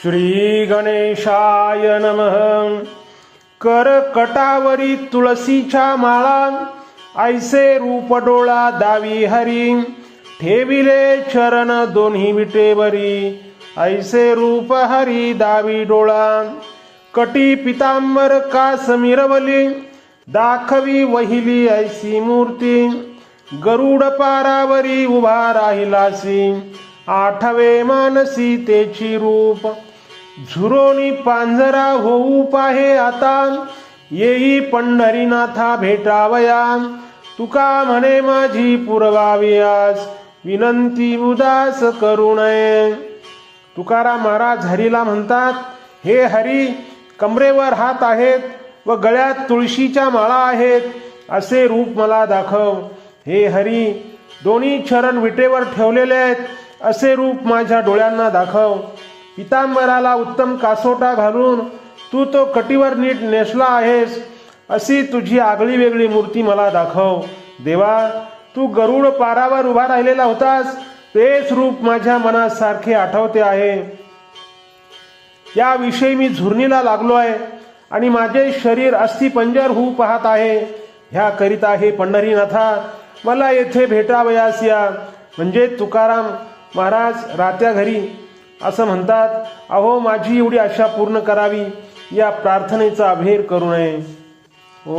श्री गणेशाय नमः। करकटावरी तुळशीच्या माळा, ऐसे रूप डोळा दावी हरी, ठेविले चरण दोन्ही विटेवरी, ऐसे रूप हरी दावी डोळा। कटी पितांबर कास मिरवली, दाखवी वहिली ऐसी मूर्ती, गरुड पारावरी उभा राहिलासी, आठवे मानसी तेची रूप। झुरोनी पांजरा होऊ पाहे आता, येई पंढरीनाथा भेटावया, तुका म्हणे माझी पुरवावी आज, विनंती उदास करू नये। तुकाराम महाराज हरीला म्हणतात, हे हरी, कमरेवर हात आहेत व गळ्यात तुळशीच्या माळा आहेत, असे रूप मला दाखव। हे हरी, दोन्ही चरण विटेवर ठेवलेले आहेत, असे रूप माझ्या डोळ्यांना दाखव। पितांबराला उत्तम कासोटा घालून तू तो कटीवर नीट नेसला आहेस, अशी तुझी आगळी वेगळी मूर्ती मला दाखव। देवा, तू गरुड पारावर उभा राहिलेला होतास, तेच रूप माझ्या मनात सारखे आठवते आहे। याविषयी मी झुरणीला लागलो आहे आणि माझे शरीर अस्थिपंजर होऊ पाहत आहे। ह्या करिता हे पंढरीनाथा, मला येथे भेटावयास या। म्हणजे तुकाराम महाराज रात्या घरी असं म्हणतात, अहो माझी एवढी आशा पूर्ण करावी, या प्रार्थनेचा अभेर करू नये। ओ